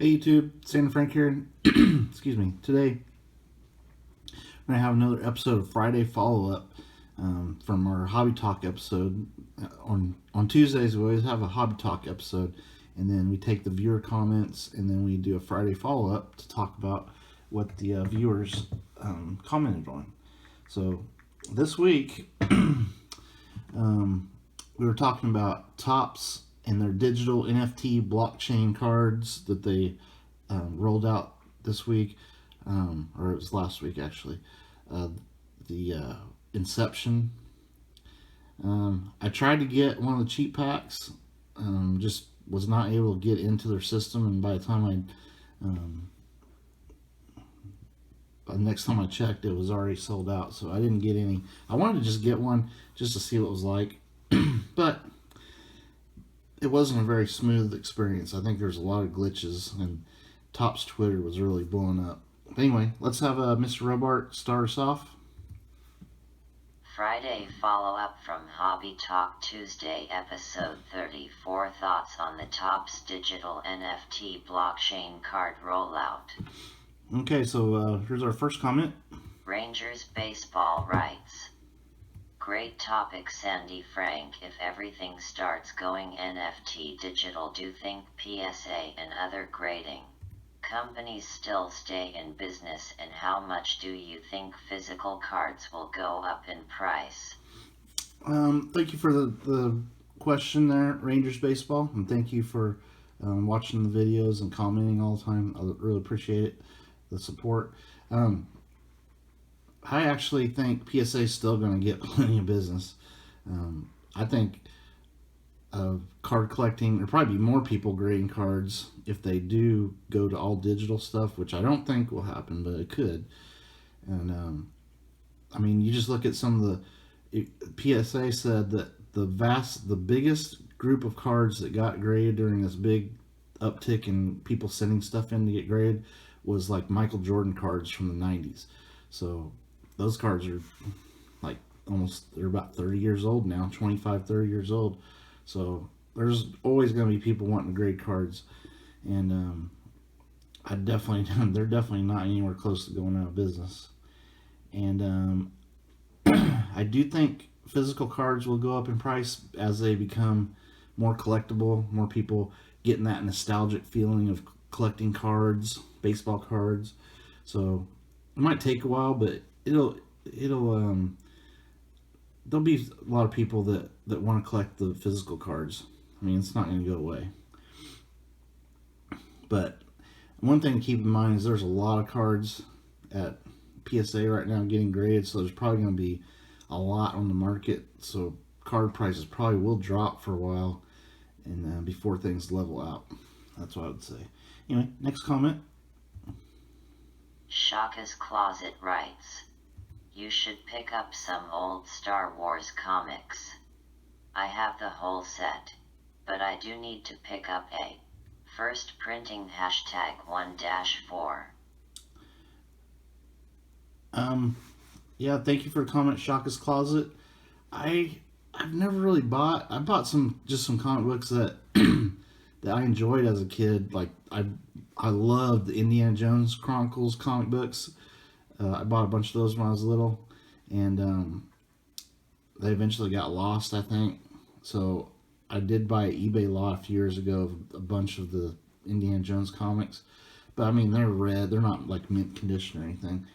Hey YouTube, Sandy Frank here. Excuse me. Today we're gonna have another episode of Friday Follow Up from our Hobby Talk episode. On Tuesdays we always have a Hobby Talk episode, and then we take the viewer comments, and then we do a Friday Follow Up to talk about what the viewers commented on. So this week we were talking about Topps and their digital NFT blockchain cards that they rolled out this week, or it was last week actually. The Inception. I tried to get one of the cheap packs, just was not able to get into their system, and by the time next time I checked, it was already sold out, so I didn't get any. I wanted to just get one just to see what it was like, but it wasn't a very smooth experience. I think there's a lot of glitches, and Topps Twitter was really blowing up. But anyway, let's have Mr. Robart start us off. Friday follow-up from Hobby Talk Tuesday episode 34, thoughts on the Topps digital NFT blockchain card rollout. Okay, so here's our first comment. Rangers Baseball writes, great topic Sandy Frank. If everything starts going NFT digital, do you think PSA and other grading companies still stay in business, and how much do you think physical cards will go up in price? Thank you for the question there, Rangers Baseball, and thank you for watching the videos and commenting all the time. I really appreciate it, the support. I actually think PSA is still going to get plenty of business. I think card collecting, there'll probably be more people grading cards if they do go to all digital stuff, which I don't think will happen, but it could. And I mean, you just look at some of the PSA said that the biggest group of cards that got graded during this big uptick in people sending stuff in to get graded was like Michael Jordan cards from the 90s. So those cards are like they're about 30 years old now, 25, 30 years old. So there's always going to be people wanting to grade cards, and they're definitely not anywhere close to going out of business. And I do think physical cards will go up in price as they become more collectible, more people getting that nostalgic feeling of collecting cards, baseball cards. So it might take a while, but it'll there'll be a lot of people that want to collect the physical cards. I mean, it's not going to go away. But one thing to keep in mind is there's a lot of cards at PSA right now getting graded, so there's probably going to be a lot on the market. So card prices probably will drop for a while, and before things level out. That's what I would say. Anyway, next comment. Shaka's Closet writes, you should pick up some old Star Wars comics. I have the whole set, but I do need to pick up a first printing #1-4. Yeah, thank you for the comment, Shaka's Closet. I've never really bought. I bought some comic books that that I enjoyed as a kid. Like I loved the Indiana Jones Chronicles comic books. I bought a bunch of those when I was little, and they eventually got lost, I think. So I did buy an eBay lot a few years ago of a bunch of the Indiana Jones comics, but I mean they're red. They're not like mint condition or anything.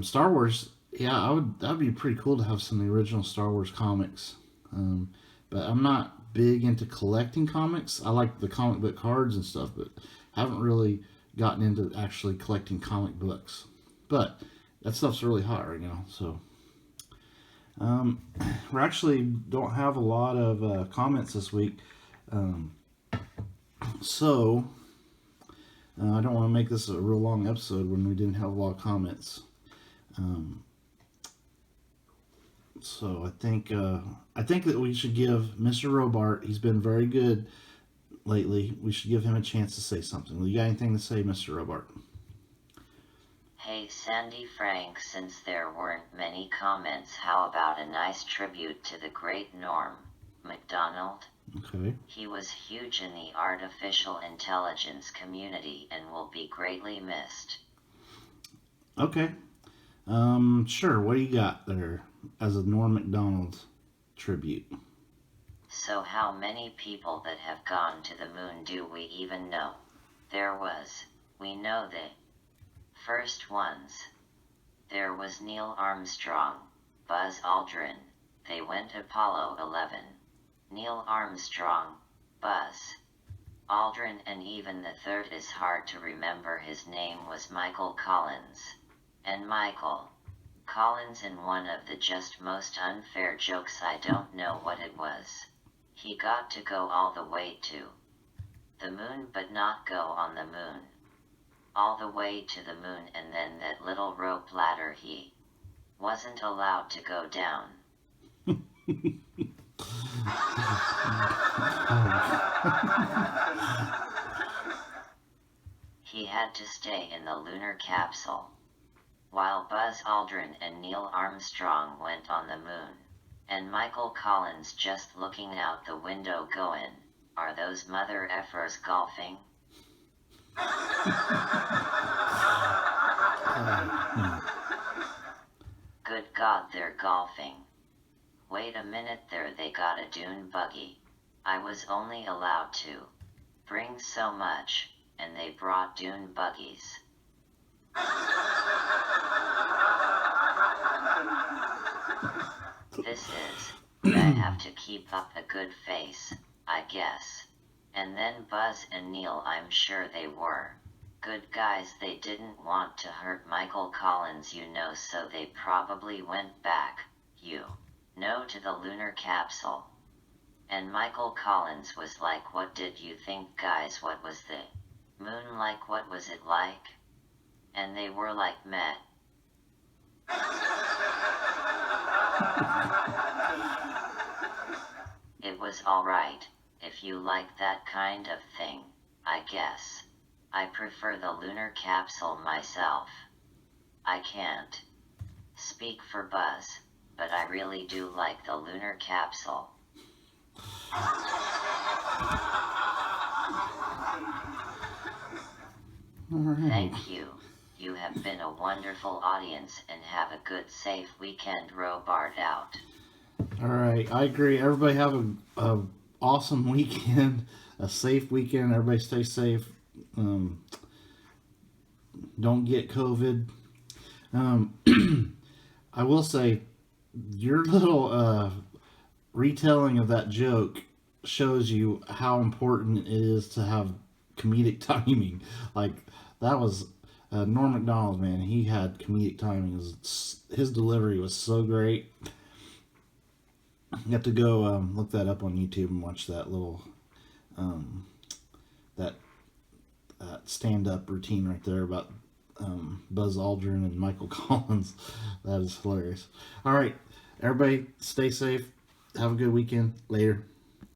Star Wars, yeah, that'd be pretty cool to have some of the original Star Wars comics. But I'm not big into collecting comics. I like the comic book cards and stuff, but haven't really gotten into actually collecting comic books. But that stuff's really hot right now, so we actually don't have a lot of comments this week. So I don't want to make this a real long episode when we didn't have a lot of comments. So I think that we should give Mr. Robart, he's been very good lately, we should give him a chance to say something. You got anything to say, Mr. Robart? Hey Sandy Frank, since there weren't many comments, how about a nice tribute to the great Norm Macdonald? Okay. He was huge in the artificial intelligence community and will be greatly missed. Okay. Sure. What do you got there as a Norm Macdonald tribute? So how many people that have gone to the moon do we even know? We know the first ones. There was Neil Armstrong, Buzz Aldrin, they went Apollo 11. Neil Armstrong, Buzz Aldrin, and even the third is hard to remember. His name was Michael Collins. And Michael Collins, in one of the just most unfair jokes, I don't know what it was. He got to go all the way to the moon but not go on the moon. All the way to the moon, and then that little rope ladder he wasn't allowed to go down. He had to stay in the lunar capsule, while Buzz Aldrin and Neil Armstrong went on the moon. And Michael Collins just looking out the window going, are those mother effers golfing? Good God, they're golfing. Wait a minute, there they got a dune buggy. I was only allowed to bring so much, and they brought dune buggies. This is, I have to keep up a good face, I guess. And then Buzz and Neil, I'm sure they were good guys. They didn't want to hurt Michael Collins, so they probably went back, to the lunar capsule. And Michael Collins was like, what did you think, guys? What was the moon like? What was it like? And they were like, meh. It was alright, if you like that kind of thing, I guess. I prefer the lunar capsule myself. I can't speak for Buzz, but I really do like the lunar capsule. All right. Thank you. You have been a wonderful audience, and have a good, safe weekend. Robart out. All right. I agree. Everybody have a awesome weekend, a safe weekend. Everybody stay safe. Don't get COVID. I will say, your little retelling of that joke shows you how important it is to have comedic timing. Like, that was Norm Macdonald, man. He had comedic timing. His delivery was so great. You have to go look that up on YouTube and watch that little that stand-up routine right there about Buzz Aldrin and Michael Collins. That is hilarious. All right, everybody, stay safe. Have a good weekend. Later.